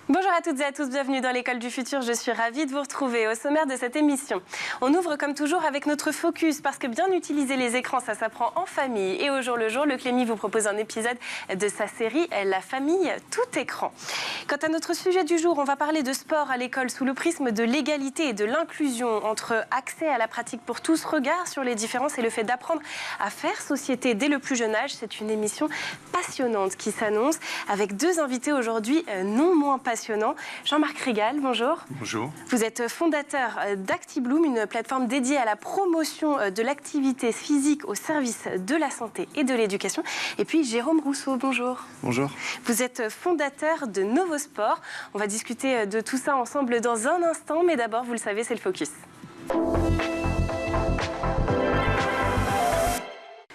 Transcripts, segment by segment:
Bonjour à toutes et à tous, bienvenue dans l'école du futur. Je suis ravie de vous retrouver au sommaire de cette émission. On ouvre comme toujours avec notre focus parce que bien utiliser les écrans, ça s'apprend en famille. Et au jour le jour, le Clémy vous propose un épisode de sa série La famille tout écran. Quant à notre sujet du jour, on va parler de sport à l'école sous le prisme de l'égalité et de l'inclusion entre accès à la pratique pour tous, regard sur les différences et le fait d'apprendre à faire société dès le plus jeune âge. C'est une émission passionnante qui s'annonce avec deux invités aujourd'hui non moins passionnants. Jean-Marc Rigal, bonjour. Bonjour. Vous êtes fondateur d'ActiBloom, une plateforme dédiée à la promotion de l'activité physique au service de la santé et de l'éducation. Et puis Jérôme Rousseau, bonjour. Bonjour. Vous êtes fondateur de Novosport. On va discuter de tout ça ensemble dans un instant, mais d'abord, vous le savez, c'est le focus.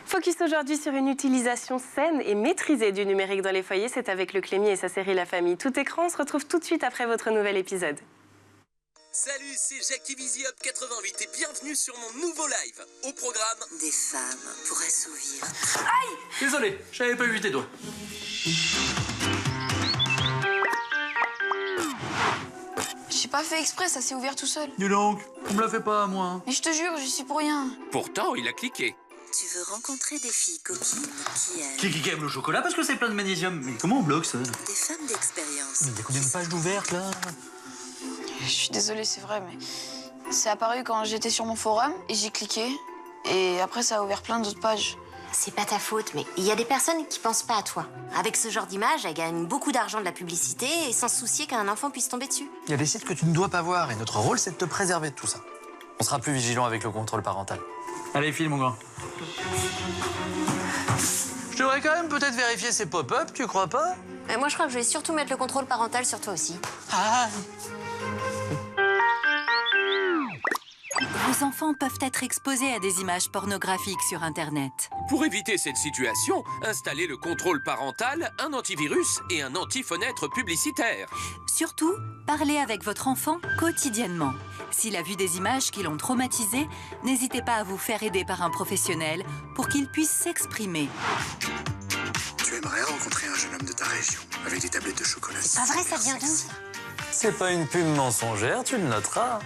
Focus aujourd'hui sur une utilisation saine et maîtrisée du numérique dans les foyers. C'est avec le Clémy et sa série La famille tout écran. On se retrouve tout de suite après votre nouvel épisode. Salut, c'est Jacques Up 88 et bienvenue sur mon nouveau live. Au programme, des femmes pour assouvir. Aïe! Désolé, j'avais pas vu tes doigts. J'ai pas fait exprès, ça s'est ouvert tout seul. Dis donc, on me la fait pas à moi. Mais je te jure, j'y suis pour rien. Pourtant, il a cliqué. Tu veux rencontrer des filles copines Qui aime le chocolat parce que c'est plein de magnésium. Mais comment on bloque ça? des femmes d'expérience. Mais il y a une page d'ouverte là. Je suis désolée, c'est vrai, mais c'est apparu quand j'étais sur mon forum et j'ai cliqué. Et après, ça a ouvert plein d'autres pages. C'est pas ta faute, mais il y a des personnes qui pensent pas à toi. Avec ce genre d'image, elles gagnent beaucoup d'argent de la publicité et sans se soucier qu'un enfant puisse tomber dessus. Il y a des sites que tu ne dois pas voir et notre rôle, c'est de te préserver de tout ça. On sera plus vigilant avec le contrôle parental. Allez, file mon grand. Je devrais quand même peut-être vérifier ces pop-up, tu crois pas? Moi, je crois que je vais surtout mettre le contrôle parental sur toi aussi. Ah. Vos enfants peuvent être exposés à des images pornographiques sur Internet. Pour éviter cette situation, installez le contrôle parental, un antivirus et un anti-fenêtre publicitaire. Surtout, parlez avec votre enfant quotidiennement. S'il a vu des images qui l'ont traumatisé, n'hésitez pas à vous faire aider par un professionnel pour qu'il puisse s'exprimer. Tu aimerais rencontrer un jeune homme de ta région avec des tablettes de chocolat. C'est pas vrai, ça vient d'où ça? C'est pas une pub mensongère, tu le noteras.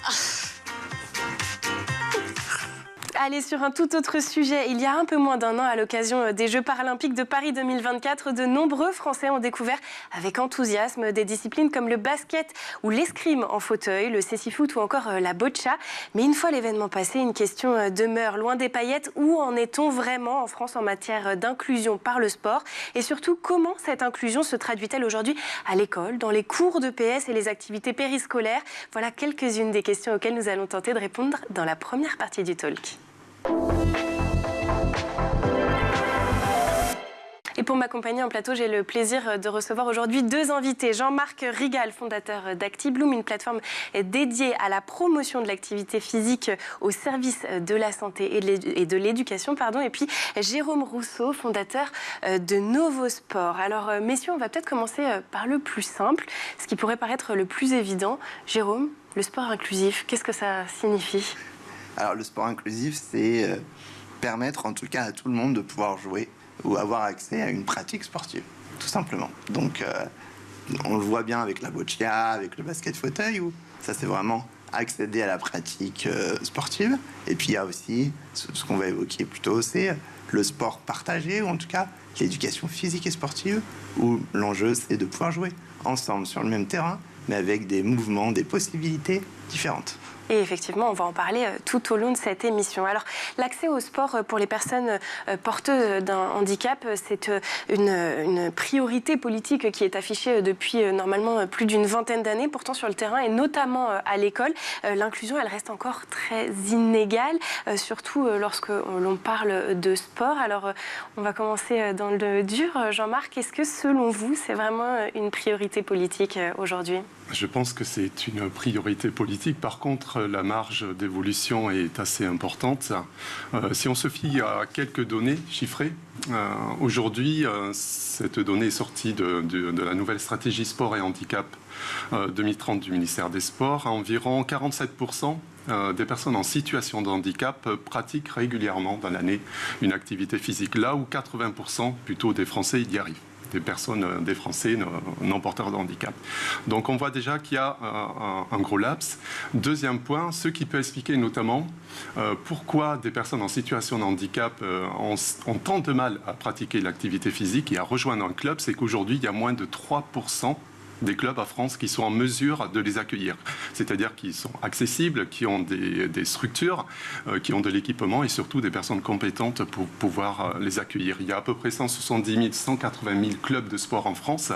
Allez, sur un tout autre sujet, il y a un peu moins d'un an, à l'occasion des Jeux paralympiques de Paris 2024, de nombreux Français ont découvert avec enthousiasme des disciplines comme le basket ou l'escrime en fauteuil, le cécifoot ou encore la boccia. Mais une fois l'événement passé, une question demeure. Loin des paillettes, où en est-on vraiment en France en matière d'inclusion par le sport? Et surtout, comment cette inclusion se traduit-elle aujourd'hui à l'école, dans les cours de PS et les activités périscolaires? Voilà quelques-unes des questions auxquelles nous allons tenter de répondre dans la première partie du talk. Et pour m'accompagner en plateau, j'ai le plaisir de recevoir aujourd'hui deux invités. Jean-Marc Rigal, fondateur d'ActiBloom, une plateforme dédiée à la promotion de l'activité physique au service de la santé et de l'éducation. Et puis Jérôme Rousseau, fondateur de Novosport. Alors messieurs, on va peut-être commencer par le plus simple, ce qui pourrait paraître le plus évident. Jérôme, le sport inclusif, qu'est-ce que ça signifie ? Alors, le sport inclusif, c'est permettre en tout cas à tout le monde de pouvoir jouer ou avoir accès à une pratique sportive, tout simplement. Donc, on le voit bien avec la boccia, avec le basket fauteuil, où ça, c'est vraiment accéder à la pratique sportive. Et puis, il y a aussi ce qu'on va évoquer plus tôt, c'est le sport partagé, ou en tout cas l'éducation physique et sportive, où l'enjeu, c'est de pouvoir jouer ensemble sur le même terrain, mais avec des mouvements, des possibilités différentes. Et effectivement, on va en parler tout au long de cette émission. Alors, l'accès au sport pour les personnes porteuses d'un handicap, c'est une priorité politique qui est affichée depuis normalement plus d'une vingtaine d'années. Pourtant, sur le terrain et notamment à l'école, l'inclusion, elle reste encore très inégale, surtout lorsque l'on parle de sport. Alors, on va commencer dans le dur. Jean-Marc, est-ce que selon vous, c'est vraiment une priorité politique aujourd'hui ? Je pense que c'est une priorité politique politique, par contre, la marge d'évolution est assez importante. Si on se fie à quelques données chiffrées, aujourd'hui, cette donnée est sortie de la nouvelle stratégie sport et handicap 2030 du ministère des Sports. Environ 47% des personnes en situation de handicap pratiquent régulièrement dans l'année une activité physique, là où 80% plutôt des Français y arrivent. Des Français non porteurs de handicap. Donc on voit déjà qu'il y a un gros laps. Deuxième point, ce qui peut expliquer notamment pourquoi des personnes en situation de handicap ont tant de mal à pratiquer l'activité physique et à rejoindre un club, c'est qu'aujourd'hui il y a moins de 3% des clubs à France qui sont en mesure de les accueillir. C'est-à-dire qu'ils sont accessibles, qui ont des structures, qui ont de l'équipement et surtout des personnes compétentes pour pouvoir les accueillir. Il y a à peu près 170 000, 180 000 clubs de sport en France.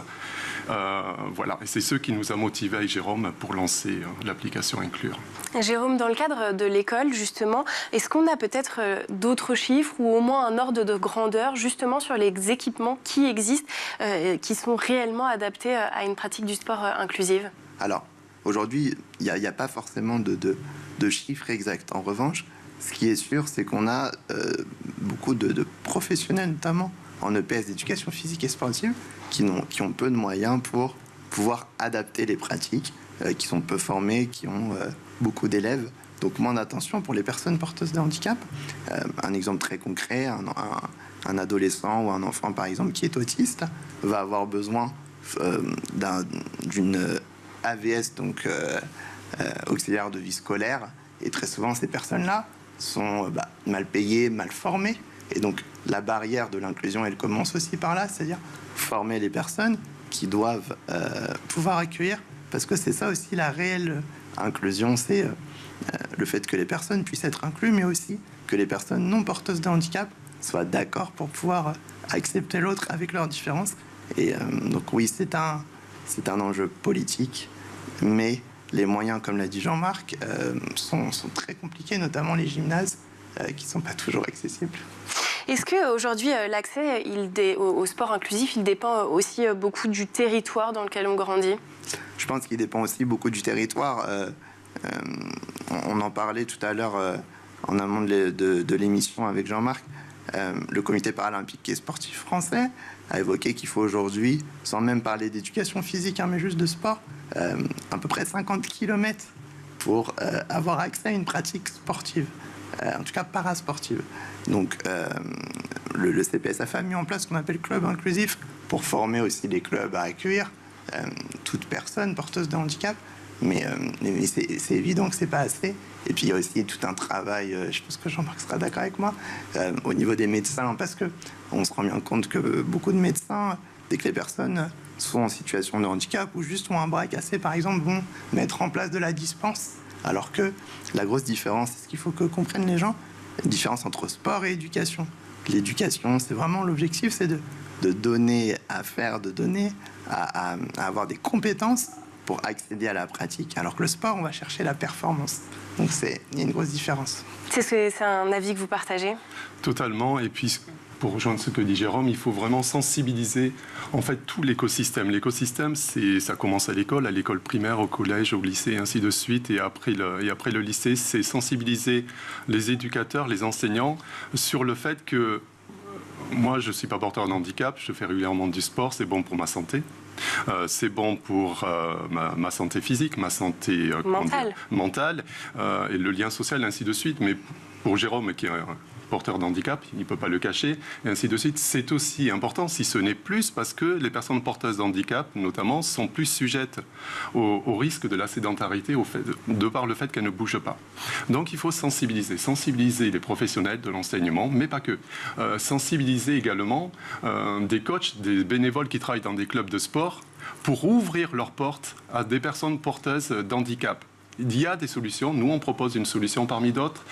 Voilà, et c'est ce qui nous a motivés avec Jérôme pour lancer l'application Inclure. Jérôme, dans le cadre de l'école, justement, est-ce qu'on a peut-être d'autres chiffres ou au moins un ordre de grandeur justement sur les équipements qui existent, qui sont réellement adaptés à une pratique du sport inclusive? Alors, aujourd'hui, il n'y a pas forcément de chiffres exacts. En revanche, ce qui est sûr, c'est qu'on a beaucoup de professionnels, notamment en EPS d'éducation physique et sportive, qui ont peu de moyens pour pouvoir adapter les pratiques, qui sont peu formés, qui ont beaucoup d'élèves. Donc, moins d'attention pour les personnes porteuses de handicap. Un exemple très concret, un adolescent ou un enfant, par exemple, qui est autiste, va avoir besoin d'une AVS, donc auxiliaire de vie scolaire, et très souvent ces personnes-là sont mal payées, mal formées, et donc la barrière de l'inclusion, elle commence aussi par là, c'est-à-dire former les personnes qui doivent pouvoir accueillir, parce que c'est ça aussi la réelle inclusion, c'est le fait que les personnes puissent être incluses, mais aussi que les personnes non porteuses de handicap soient d'accord pour pouvoir accepter l'autre avec leurs différences. Et donc oui, c'est un enjeu politique, mais les moyens, comme l'a dit Jean-Marc, sont très compliqués, notamment les gymnases, qui ne sont pas toujours accessibles. Est-ce qu'aujourd'hui, l'accès au sport inclusif, il dépend aussi beaucoup du territoire dans lequel on grandit? Je pense qu'il dépend aussi beaucoup du territoire. On en parlait tout à l'heure en amont de l'émission avec Jean-Marc. Le comité paralympique et sportif français a évoqué qu'il faut aujourd'hui, sans même parler d'éducation physique, mais juste de sport, à peu près 50 km pour avoir accès à une pratique sportive, en tout cas parasportive. Donc le CPSF a mis en place ce qu'on appelle club inclusif pour former aussi les clubs à accueillir toute personne porteuse de handicap. Mais c'est évident que c'est pas assez. Et puis il y a aussi tout un travail, je pense que Jean-Marc sera d'accord avec moi, au niveau des médecins, parce que on se rend bien compte que beaucoup de médecins, dès que les personnes sont en situation de handicap ou juste ont un bras cassé, par exemple, vont mettre en place de la dispense. Alors que la grosse différence, c'est ce qu'il faut que comprennent les gens, la différence entre sport et éducation. L'éducation, c'est vraiment l'objectif, c'est de donner à faire, de donner à avoir des compétences pour accéder à la pratique. Alors que le sport, on va chercher la performance. Donc il y a une grosse différence. C'est un avis que vous partagez? Totalement. Et puis, pour rejoindre ce que dit Jérôme, il faut vraiment sensibiliser en fait tout l'écosystème. L'écosystème, ça commence à l'école primaire, au collège, au lycée, et ainsi de suite. Et après le lycée, c'est sensibiliser les éducateurs, les enseignants sur le fait que moi, je ne suis pas porteur de handicap, je fais régulièrement du sport, c'est bon pour ma santé. C'est bon pour ma santé physique, ma santé mentale et le lien social, ainsi de suite. Mais pour Jérôme, qui est un porteur de handicap, il ne peut pas le cacher, et ainsi de suite, c'est aussi important, si ce n'est plus, parce que les personnes porteuses de handicap, notamment, sont plus sujettes au risque de la sédentarité de par le fait qu'elles ne bougent pas. Donc il faut sensibiliser les professionnels de l'enseignement, mais pas que. Sensibiliser également des coachs, des bénévoles qui travaillent dans des clubs de sport pour ouvrir leurs portes à des personnes porteuses d'handicap. Il y a des solutions. Nous, on propose une solution parmi d'autres.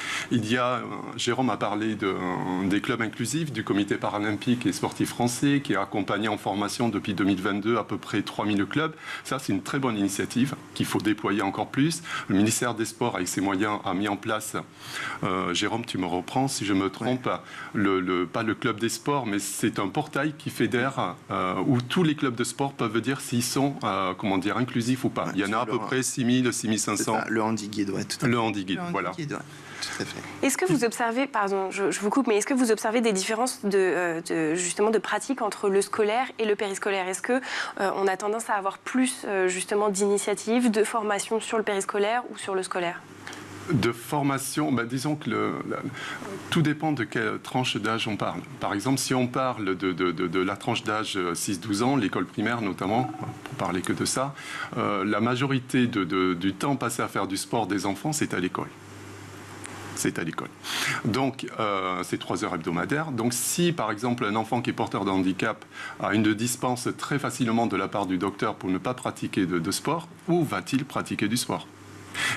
Jérôme a parlé des clubs inclusifs, du comité paralympique et sportif français, qui a accompagné en formation depuis 2022 à peu près 3000 clubs. Ça, c'est une très bonne initiative qu'il faut déployer encore plus. Le ministère des Sports, avec ses moyens, a mis en place, Jérôme, tu me reprends si je me trompe, pas le club des sports, mais c'est un portail qui fédère, où tous les clubs de sport peuvent dire s'ils sont inclusifs ou pas. Il y en a à peu près 6000, 6500 Le handi-guide, ouais, tout à fait. Le handi-guide, voilà. Ouais, tout à fait. Est-ce que vous observez, pardon, je vous coupe, mais est-ce que vous observez des différences justement de pratique entre le scolaire et le périscolaire? Est-ce que on a tendance à avoir plus justement d'initiatives, de formations sur le périscolaire ou sur le scolaire? De formation, disons que tout dépend de quelle tranche d'âge on parle. Par exemple, si on parle de la tranche d'âge 6-12 ans, l'école primaire notamment, pour parler que de ça, la majorité du temps passé à faire du sport des enfants, c'est à l'école. C'est à l'école. Donc, c'est 3 heures hebdomadaires. Donc, si, par exemple, un enfant qui est porteur de handicap a une dispense très facilement de la part du docteur pour ne pas pratiquer de sport, où va-t-il pratiquer du sport?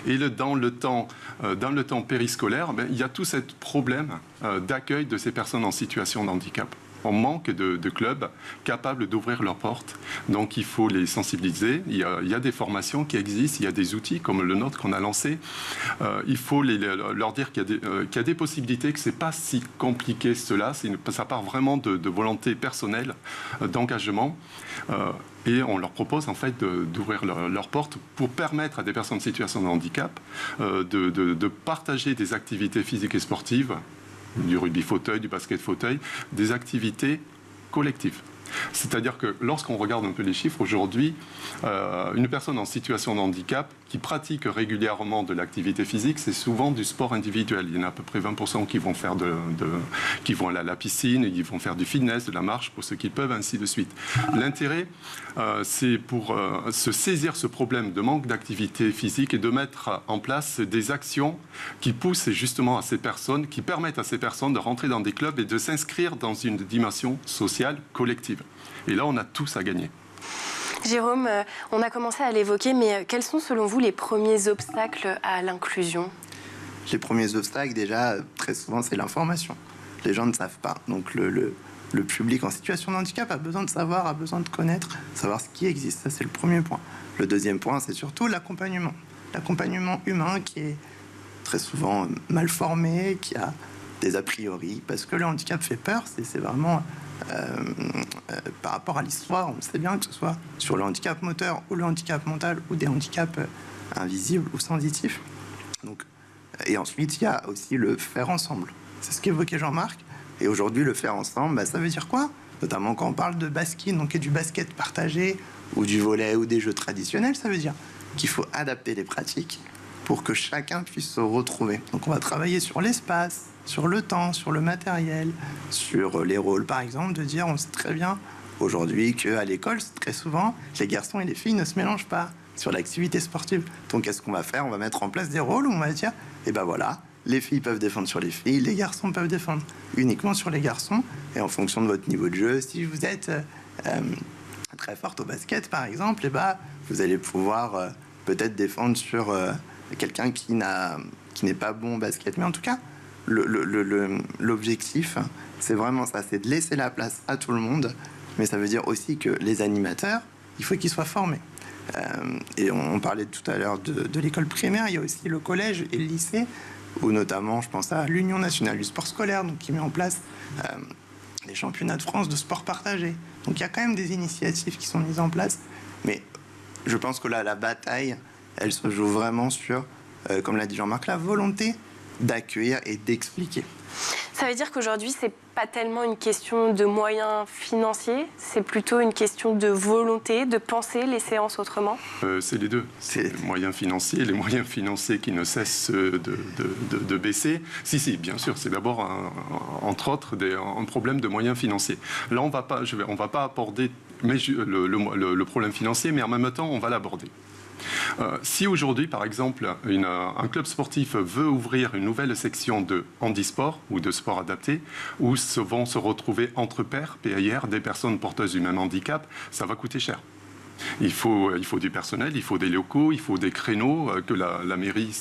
Et dans le temps périscolaire, il y a tout ce problème d'accueil de ces personnes en situation de handicap. On manque de clubs capables d'ouvrir leurs portes. Donc, il faut les sensibiliser. Il y a des formations qui existent, il y a des outils comme le nôtre qu'on a lancé. Il faut leur dire qu'il y a des possibilités, que ce n'est pas si compliqué cela. Ça part vraiment de volonté personnelle, d'engagement. Et on leur propose en fait d'ouvrir leurs portes pour permettre à des personnes en situation de handicap de partager des activités physiques et sportives, du rugby fauteuil, du basket fauteuil, des activités collectives. C'est-à-dire que lorsqu'on regarde un peu les chiffres, aujourd'hui, une personne en situation de handicap qui pratique régulièrement de l'activité physique, c'est souvent du sport individuel. Il y en a à peu près 20% qui vont faire qui vont aller à la piscine, ils vont faire du fitness, de la marche pour ceux qui peuvent, ainsi de suite. L'intérêt, c'est pour se saisir ce problème de manque d'activité physique et de mettre en place des actions qui poussent justement à ces personnes, qui permettent à ces personnes de rentrer dans des clubs et de s'inscrire dans une dimension sociale collective. Et là, on a tous à gagner. Jérôme, on a commencé à l'évoquer, mais quels sont selon vous les premiers obstacles à l'inclusion? Les premiers obstacles, déjà, très souvent, c'est l'information. Les gens ne savent pas. Donc le public en situation de handicap a besoin de savoir, a besoin de connaître, savoir ce qui existe. Ça, c'est le premier point. Le deuxième point, c'est surtout l'accompagnement. L'accompagnement humain qui est très souvent mal formé, qui a des a priori, parce que le handicap fait peur. C'est vraiment... par rapport à l'histoire, on sait bien que ce soit sur le handicap moteur ou le handicap mental ou des handicaps invisibles ou sensitifs. Donc, et ensuite, il y a aussi le faire ensemble. C'est ce qu'évoquait Jean-Marc. Et aujourd'hui, le faire ensemble, ça veut dire quoi? Notamment quand on parle de basket, donc et du basket partagé ou du volley ou des jeux traditionnels, ça veut dire qu'il faut adapter les pratiques pour que chacun puisse se retrouver. Donc on va travailler sur l'espace, sur le temps, sur le matériel, sur les rôles, par exemple, de dire, on sait très bien aujourd'hui qu'à l'école, très souvent, les garçons et les filles ne se mélangent pas sur l'activité sportive. Donc qu'est-ce qu'on va faire? On va mettre en place des rôles où on va dire, voilà, les filles peuvent défendre sur les filles, les garçons peuvent défendre uniquement sur les garçons. Et en fonction de votre niveau de jeu, si vous êtes très forte au basket, par exemple, vous allez pouvoir peut-être défendre sur quelqu'un qui n'est pas bon au basket. Mais en tout cas, l'objectif, c'est vraiment ça, c'est de laisser la place à tout le monde, mais ça veut dire aussi que les animateurs, il faut qu'ils soient formés. Et on parlait tout à l'heure de l'école primaire, il y a aussi le collège et le lycée, où notamment, je pense à l'Union nationale du sport scolaire, donc qui met en place les championnats de France de sport partagé. Donc il y a quand même des initiatives qui sont mises en place, mais je pense que là, la bataille, elle se joue vraiment sur, comme l'a dit Jean-Marc, la volonté d'accueillir et d'expliquer. Ça veut dire qu'aujourd'hui, c'est pas tellement une question de moyens financiers, c'est plutôt une question de volonté, de penser les séances autrement? C'est les deux. C'est les moyens financiers qui ne cessent de baisser. Si, bien sûr, c'est d'abord, entre autres, un problème de moyens financiers. Là, on va pas aborder le problème financier, mais en même temps, on va l'aborder. Si aujourd'hui, par exemple, un club sportif veut ouvrir une nouvelle section de handisport ou de sport adapté, où vont se retrouver entre pairs, PAIR, des personnes porteuses du même handicap, ça va coûter cher. Il faut du personnel, il faut des locaux, il faut des créneaux que la mairie,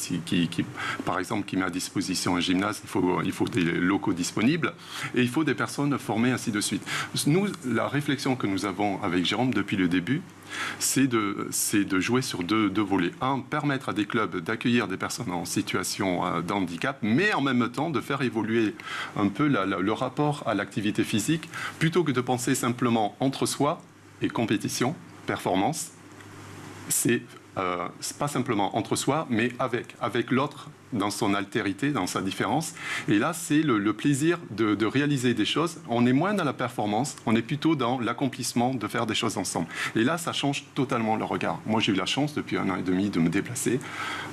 par exemple, qui met à disposition un gymnase, il faut des locaux disponibles et il faut des personnes formées, ainsi de suite. Nous, la réflexion que nous avons avec Jérôme depuis le début, c'est de jouer sur deux volets. Un, permettre à des clubs d'accueillir des personnes en situation de handicap, mais en même temps de faire évoluer un peu le rapport à l'activité physique, plutôt que de penser simplement entre soi et compétition, performance, c'est pas simplement entre soi, mais avec l'autre dans son altérité, dans sa différence. Et là, c'est le plaisir de réaliser des choses. On est moins dans la performance, on est plutôt dans l'accomplissement de faire des choses ensemble. Et là, ça change totalement le regard. Moi, j'ai eu la chance, depuis 1 an et demi, de me déplacer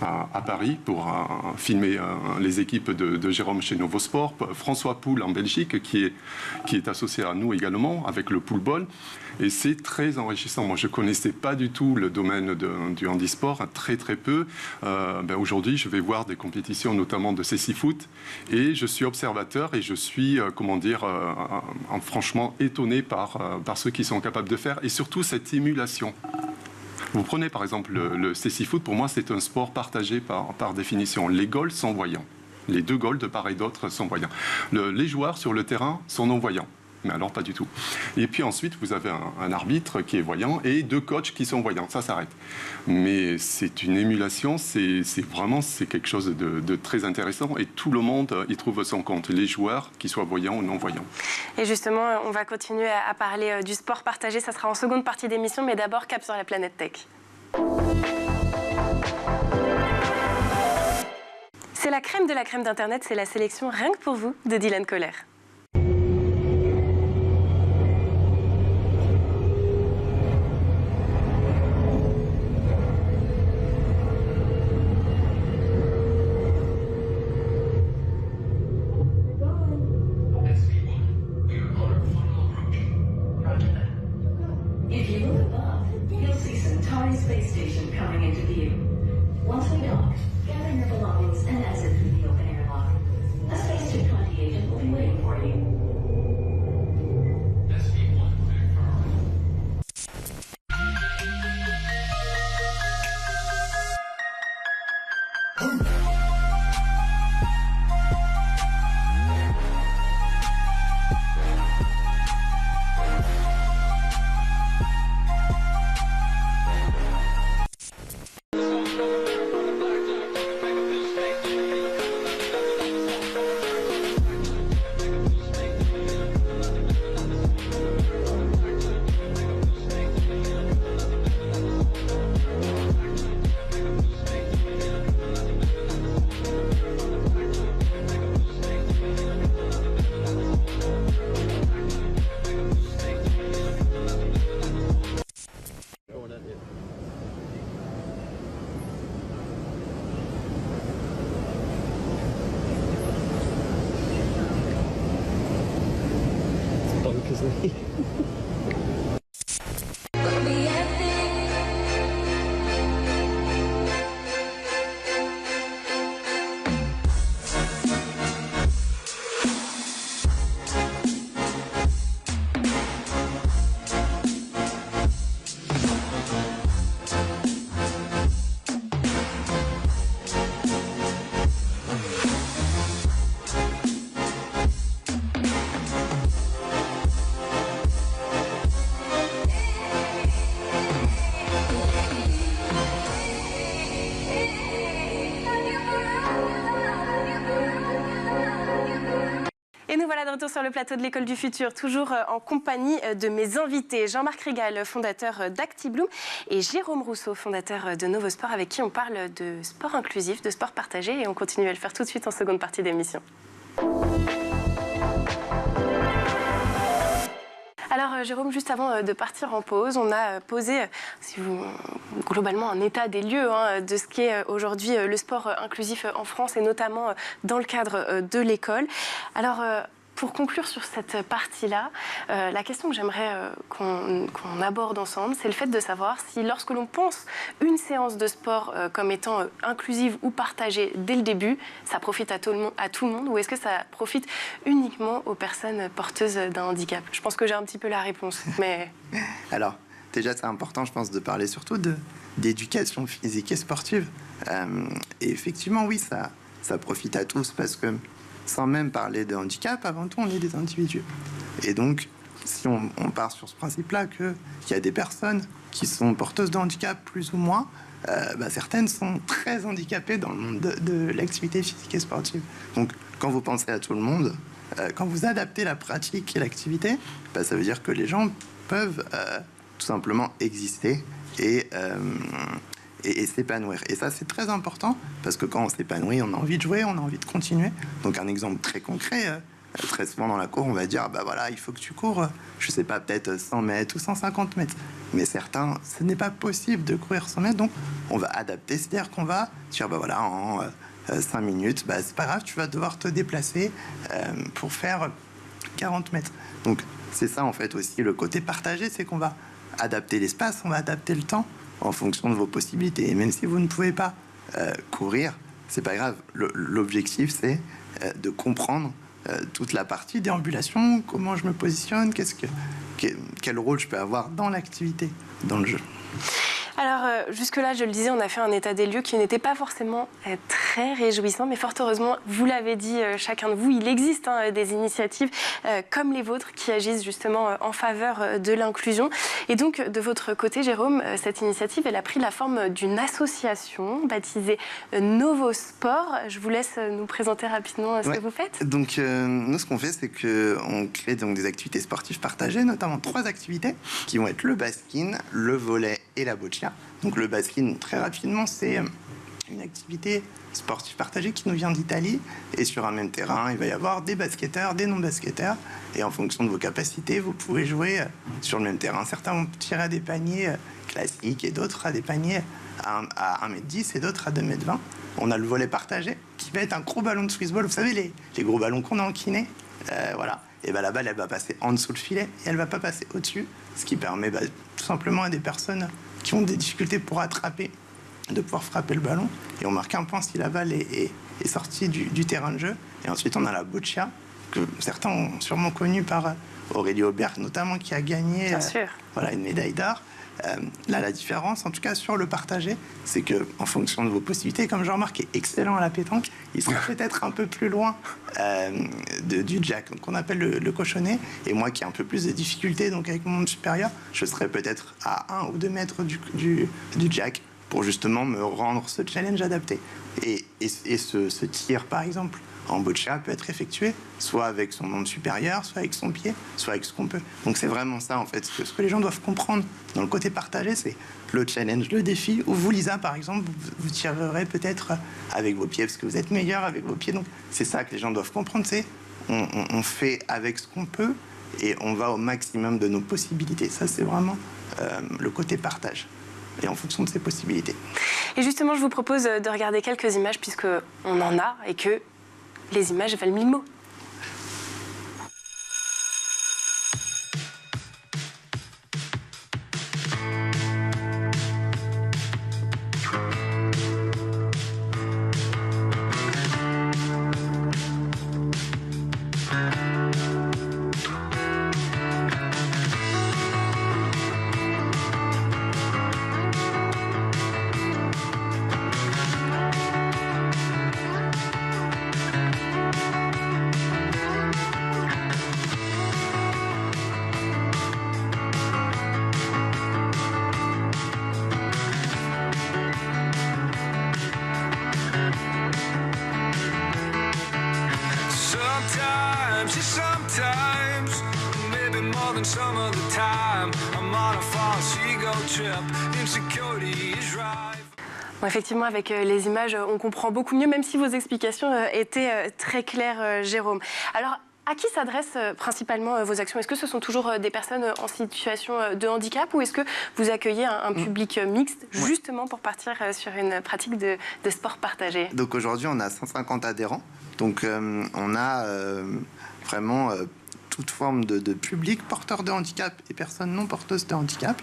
à Paris pour filmer les équipes de Jérôme chez Novosport, François Poul en Belgique, qui est associé à nous également, avec le poolball. Et c'est très enrichissant. Moi, je ne connaissais pas du tout le domaine du handisport, très très peu. Aujourd'hui, je vais voir des compétitions, notamment de cécifoot, et je suis observateur et je suis, franchement étonné par ceux qui sont capables de faire, et surtout cette émulation. Vous prenez par exemple le cécifoot, pour moi, c'est un sport partagé par définition. Les goals sont voyants. Les 2 goals de part et d'autre sont voyants. Les joueurs sur le terrain sont non-voyants. Mais alors pas du tout. Et puis ensuite, vous avez un arbitre qui est voyant et 2 coachs qui sont voyants. Ça s'arrête. Mais c'est une émulation, c'est quelque chose de très intéressant et tout le monde y trouve son compte, les joueurs, qu'ils soient voyants ou non voyants. Et justement, on va continuer à parler du sport partagé. Ça sera en seconde partie d'émission, mais d'abord, cap sur la planète tech. C'est la crème de la crème d'Internet, c'est la sélection rien que pour vous de Dylan Kohler. Et nous voilà de retour sur le plateau de l'École du Futur, toujours en compagnie de mes invités. Jean-Marc Régal, fondateur d'ActiBloom, et Jérôme Rousseau, fondateur de Novosport, avec qui on parle de sport inclusif, de sport partagé, et on continue à le faire tout de suite en seconde partie d'émission. Alors Jérôme, juste avant de partir en pause, on a posé globalement un état des lieux de ce qu'est aujourd'hui le sport inclusif en France et notamment dans le cadre de l'école. Alors pour conclure sur cette partie-là, la question que j'aimerais qu'on aborde ensemble, c'est le fait de savoir si lorsque l'on pense une séance de sport comme étant inclusive ou partagée dès le début, ça profite à tout le monde ou est-ce que ça profite uniquement aux personnes porteuses d'un handicap? Je pense que j'ai un petit peu la réponse, mais... Alors, déjà, c'est important, je pense, de parler surtout d'éducation physique et sportive. Et effectivement, oui, ça profite à tous parce que sans même parler de handicap, avant tout, on est des individus. Et donc, si on part sur ce principe-là, qu'il y a des personnes qui sont porteuses de handicap, plus ou moins, certaines sont très handicapées dans le monde de l'activité physique et sportive. Donc, quand vous pensez à tout le monde, quand vous adaptez la pratique et l'activité, ça veut dire que les gens peuvent tout simplement exister et et s'épanouir. Et ça, c'est très important, parce que quand on s'épanouit, on a envie de jouer, on a envie de continuer. Donc un exemple très concret, très souvent dans la cour, on va dire, bah voilà, il faut que tu cours, je sais pas, peut-être 100 mètres ou 150 mètres. Mais certains, ce n'est pas possible de courir 100 mètres, donc on va adapter, c'est-à-dire qu'on va dire, bah voilà, en 5 minutes, bah c'est pas grave, tu vas devoir te déplacer pour faire 40 mètres. Donc c'est ça en fait aussi, le côté partagé, c'est qu'on va adapter l'espace, on va adapter le temps en fonction de vos possibilités. Et même si vous ne pouvez pas courir, c'est pas grave. L'objectif, c'est de comprendre toute la partie déambulation, comment je me positionne, quel rôle je peux avoir dans l'activité, dans le jeu. Alors, jusque-là, je le disais, on a fait un état des lieux qui n'était pas forcément très réjouissant, mais fort heureusement, vous l'avez dit, chacun de vous, il existe des initiatives comme les vôtres qui agissent justement en faveur de l'inclusion. Et donc, de votre côté, Jérôme, cette initiative, elle a pris la forme d'une association baptisée Novo Sport. Je vous laisse nous présenter rapidement ce que vous faites. Donc, nous, ce qu'on fait, c'est qu'on crée donc des activités sportives partagées, notamment 3 activités qui vont être le baskin, le volley et la boccia. Donc le baskin, très rapidement, c'est une activité sportive partagée qui nous vient d'Italie. Et sur un même terrain, il va y avoir des basketteurs, des non-basketteurs. Et en fonction de vos capacités, vous pouvez jouer sur le même terrain. Certains vont tirer à des paniers classiques et d'autres à des paniers à 1,10 m et d'autres à 2,20 m. On a le volley partagé qui va être un gros ballon de Swissball. Vous savez, les gros ballons qu'on a en kiné. Voilà. Et ben la balle, elle va passer en dessous le filet et elle va pas passer au-dessus. Ce qui permet tout simplement à des personnes qui ont des difficultés pour attraper, de pouvoir frapper le ballon. Et on marque un point si la balle est sortie du terrain de jeu. Et ensuite, on a la boccia, que certains ont sûrement connue par Aurélie Aubert, notamment, qui a gagné une médaille d'or. Là, la différence, en tout cas sur le partagé, c'est que en fonction de vos possibilités, comme Jean-Marc est excellent à la pétanque, il sera peut-être un peu plus loin du jack, donc on appelle le cochonnet. Et moi, qui ai un peu plus de difficultés, donc avec mon monde supérieur, je serais peut-être à 1 ou 2 mètres du jack pour justement me rendre ce challenge adapté. Et ce tir, par exemple, en boccia peut être effectué soit avec son membre supérieur, soit avec son pied, soit avec ce qu'on peut. Donc c'est vraiment ça en fait, ce que les gens doivent comprendre dans le côté partagé, c'est le challenge, le défi, où vous, Lisa, par exemple, vous tirerez peut-être avec vos pieds parce que vous êtes meilleur avec vos pieds. Donc c'est ça que les gens doivent comprendre, c'est on fait avec ce qu'on peut et on va au maximum de nos possibilités. Ça, c'est vraiment le côté partage et en fonction de ses possibilités. Et justement, je vous propose de regarder quelques images puisqu'on en a et que les images valent 1000 mots. Bon, effectivement, avec les images, on comprend beaucoup mieux, même si vos explications étaient très claires, Jérôme. Alors, à qui s'adressent principalement vos actions? Est-ce que ce sont toujours des personnes en situation de handicap ou est-ce que vous accueillez un public mixte, justement pour partir sur une pratique de sport partagé? Donc aujourd'hui, on a 150 adhérents. Donc on a vraiment toute forme de public, porteurs de handicap et personnes non porteuses de handicap.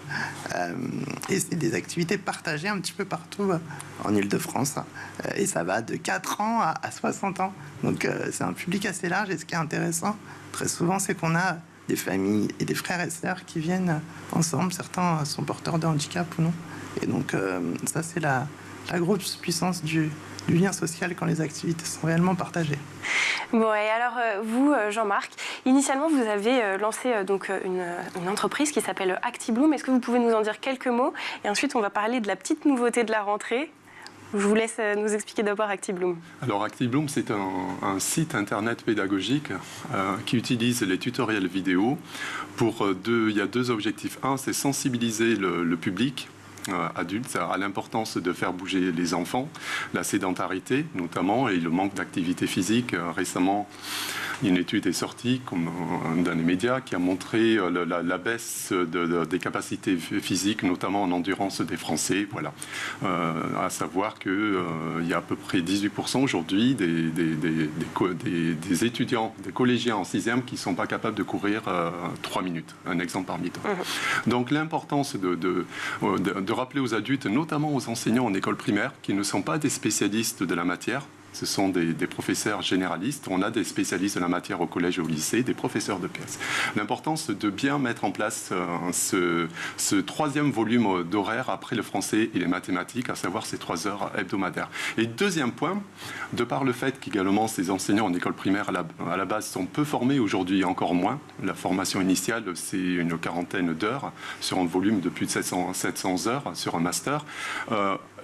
Et c'est des activités partagées un petit peu partout en Ile-de-France. Et ça va de 4 ans à 60 ans. Donc c'est un public assez large. Et ce qui est intéressant, très souvent, c'est qu'on a des familles et des frères et sœurs qui viennent ensemble. Certains sont porteurs de handicap ou non. Et donc ça, c'est la grosse puissance du lien social quand les activités sont réellement partagées. Bon, et alors vous, Jean-Marc, initialement vous avez lancé donc une entreprise qui s'appelle ActiBloom. Est-ce que vous pouvez nous en dire quelques mots? Et ensuite on va parler de la petite nouveauté de la rentrée. Je vous laisse nous expliquer d'abord ActiBloom. Alors ActiBloom, c'est un site internet pédagogique qui utilise les tutoriels vidéo pour il y a 2 objectifs. Un, c'est sensibiliser le public adulte à l'importance de faire bouger les enfants, la sédentarité notamment et le manque d'activité physique. Récemment, une étude est sortie dans les médias qui a montré la baisse des capacités physiques, notamment en endurance des Français. Voilà. À savoir qu'il y a à peu près 18% aujourd'hui des étudiants, des collégiens en 6e qui ne sont pas capables de courir 3 minutes, un exemple parmi d'autres. Donc l'importance de rappeler aux adultes, notamment aux enseignants en école primaire, qui ne sont pas des spécialistes de la matière. Ce sont des professeurs généralistes. On a des spécialistes de la matière au collège et au lycée, des professeurs de PS. L'importance de bien mettre en place ce 3e volume d'horaire après le français et les mathématiques, à savoir ces 3 heures hebdomadaires. Et deuxième point, de par le fait qu'également ces enseignants en école primaire à la base sont peu formés aujourd'hui, encore moins. La formation initiale, c'est une quarantaine d'heures sur un volume de plus de 700 heures sur un master.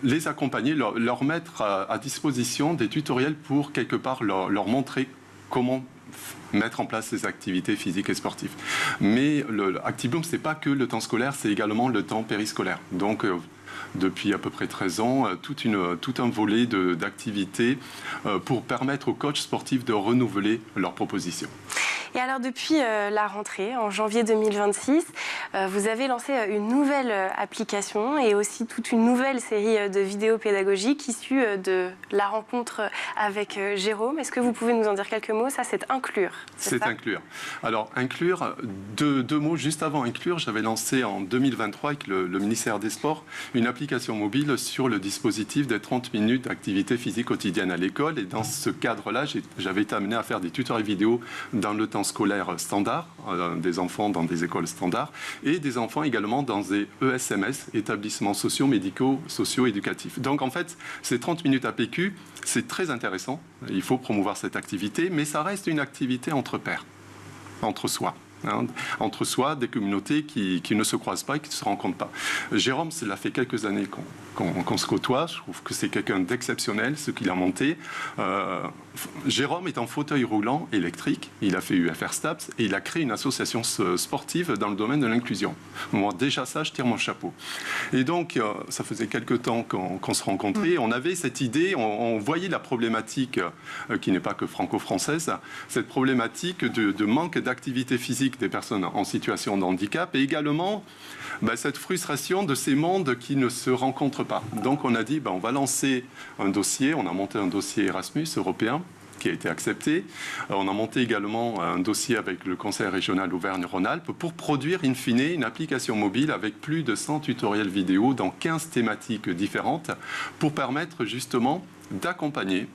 Les accompagner, leur mettre à disposition des tutoriels pour quelque part leur montrer comment mettre en place ces activités physiques et sportives. Mais Actibloom, ce n'est pas que le temps scolaire, c'est également le temps périscolaire. Donc, depuis à peu près 13 ans, tout un volet d'activités pour permettre aux coachs sportifs de renouveler leurs propositions. Et alors, depuis la rentrée, en janvier 2026, vous avez lancé une nouvelle application et aussi toute une nouvelle série de vidéos pédagogiques issues de la rencontre avec Jérôme. Est-ce que vous pouvez nous en dire quelques mots? Ça, c'est Inclure. C'est Inclure. Alors, Inclure, deux mots. Juste avant Inclure, j'avais lancé en 2023 avec le ministère des Sports une application mobile sur le dispositif des 30 minutes d'activité physique quotidienne à l'école. Et dans ce cadre-là, j'avais été amené à faire des tutoriels vidéo dans le temps scolaire standard, des enfants dans des écoles standards, et des enfants également dans des ESMS, établissements sociaux, médicaux, socio-éducatifs. Donc en fait, ces 30 minutes APQ, c'est très intéressant. Il faut promouvoir cette activité, mais ça reste une activité entre pairs, entre soi. Entre soi, des communautés qui ne se croisent pas et qui ne se rencontrent pas. Jérôme, cela fait quelques années qu'on se côtoie. Je trouve que c'est quelqu'un d'exceptionnel, ce qu'il a monté. Jérôme est en fauteuil roulant électrique. Il a fait UFR STAPS et il a créé une association sportive dans le domaine de l'inclusion. Moi, déjà ça, je tire mon chapeau. Et donc, ça faisait quelques temps qu'on se rencontrait. On avait cette idée, on voyait la problématique qui n'est pas que franco-française, cette problématique de manque d'activité physique des personnes en situation de handicap et également cette frustration de ces mondes qui ne se rencontrent pas. Donc on a dit on va lancer un dossier, on a monté un dossier Erasmus européen qui a été accepté. On a monté également un dossier avec le Conseil régional Auvergne-Rhône-Alpes pour produire in fine une application mobile avec plus de 100 tutoriels vidéo dans 15 thématiques différentes pour permettre justement d'accompagner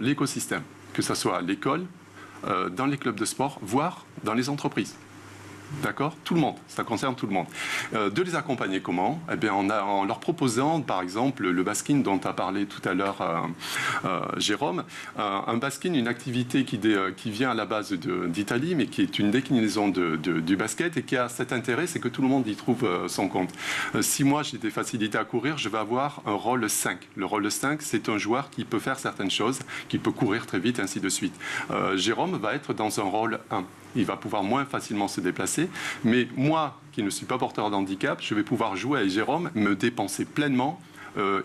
l'écosystème, que ce soit à l'école, dans les clubs de sport, voire dans les entreprises. D'accord? Tout le monde, ça concerne tout le monde. De les accompagner comment? Eh bien, en leur proposant, par exemple, le basking dont a parlé tout à l'heure Jérôme. Un basking, une activité qui vient à la base d'Italie, mais qui est une déclinaison du basket et qui a cet intérêt, c'est que tout le monde y trouve son compte. Si moi, j'ai des facilités à courir, je vais avoir un rôle 5. Le rôle 5, c'est un joueur qui peut faire certaines choses, qui peut courir très vite, ainsi de suite. Jérôme va être dans un rôle 1. Il va pouvoir moins facilement se déplacer. Mais moi, qui ne suis pas porteur d'handicap, je vais pouvoir jouer avec Jérôme, me dépenser pleinement.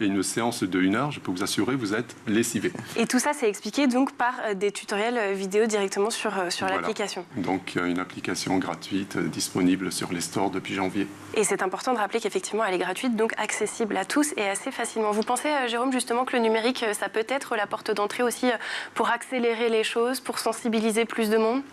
Et une séance de 1 heure, je peux vous assurer, vous êtes lessivé. Et tout ça, c'est expliqué donc par des tutoriels vidéo directement sur l'application. Donc, une application gratuite disponible sur les stores depuis janvier. Et c'est important de rappeler qu'effectivement, elle est gratuite, donc accessible à tous et assez facilement. Vous pensez, Jérôme, justement que le numérique, ça peut être la porte d'entrée aussi pour accélérer les choses, pour sensibiliser plus de monde?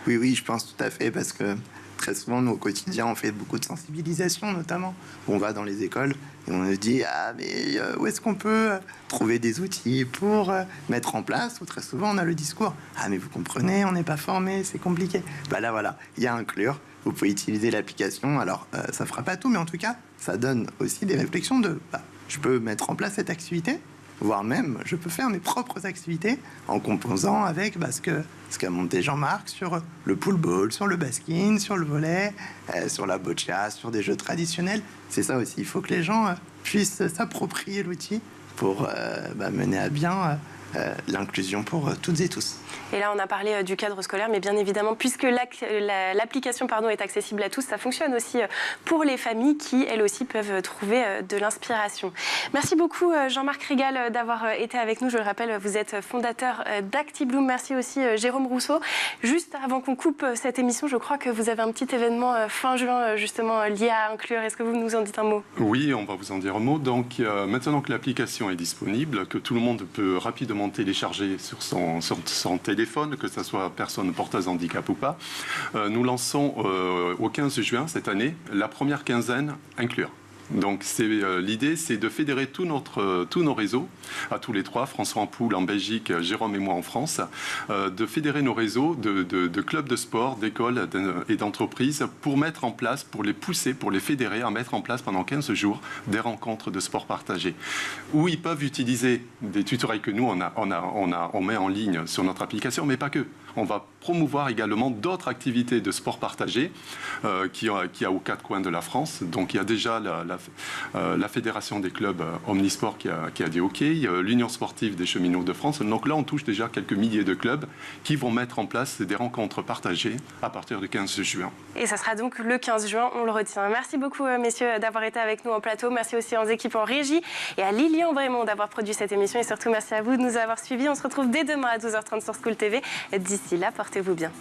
Oui, je pense tout à fait, parce que très souvent, nous, au quotidien, on fait beaucoup de sensibilisation, notamment. On va dans les écoles et on se dit « Ah, mais où est-ce qu'on peut trouver des outils pour mettre en place ?» Ou très souvent, on a le discours « Ah, mais vous comprenez, on n'est pas formé, c'est compliqué. » Là, voilà, il y a Inclure. Vous pouvez utiliser l'application. Alors, ça ne fera pas tout, mais en tout cas, ça donne aussi des réflexions de je peux mettre en place cette activité, voire même, je peux faire mes propres activités en composant avec ce qu'a monté Jean-Marc sur le pool ball, sur le basking, sur le volley, sur la boccia, sur des jeux traditionnels. C'est ça aussi, il faut que les gens puissent s'approprier l'outil pour mener à bien l'inclusion pour toutes et tous. Et là, on a parlé du cadre scolaire, mais bien évidemment, puisque l'application est accessible à tous, ça fonctionne aussi pour les familles qui, elles aussi, peuvent trouver de l'inspiration. Merci beaucoup, Jean-Marc Régal, d'avoir été avec nous. Je le rappelle, vous êtes fondateur d'ActiBloom. Merci aussi, Jérôme Rousseau. Juste avant qu'on coupe cette émission, je crois que vous avez un petit événement fin juin, justement, lié à Inclure. Est-ce que vous nous en dites un mot? Oui, on va vous en dire un mot. Donc, maintenant que l'application est disponible, que tout le monde peut rapidement télécharger sur son téléphone, que ce soit personne porteuse de handicap ou pas, nous lançons au 15 juin cette année la première quinzaine Inclure. Donc l'idée, c'est de fédérer tous nos réseaux, à tous les trois, François Ampoule en Belgique, Jérôme et moi en France, de fédérer nos réseaux de clubs de sport, d'écoles et d'entreprises pour mettre en place, pour les pousser, pour les fédérer à mettre en place pendant 15 jours des rencontres de sport partagés, où ils peuvent utiliser des tutoriels que nous, on met en ligne sur notre application, mais pas que. On va promouvoir également d'autres activités de sport partagé qu'il y a aux quatre coins de la France. Donc il y a déjà la Fédération des clubs Omnisport qui a dit OK, l'Union sportive des cheminots de France. Donc là, on touche déjà quelques milliers de clubs qui vont mettre en place des rencontres partagées à partir du 15 juin. Et ça sera donc le 15 juin, on le retient. Merci beaucoup, messieurs, d'avoir été avec nous en plateau. Merci aussi aux équipes en régie et à Lilian Brémond d'avoir produit cette émission. Et surtout, merci à vous de nous avoir suivis. On se retrouve dès demain à 12h30 sur School TV. D'ici là, portez-vous bien.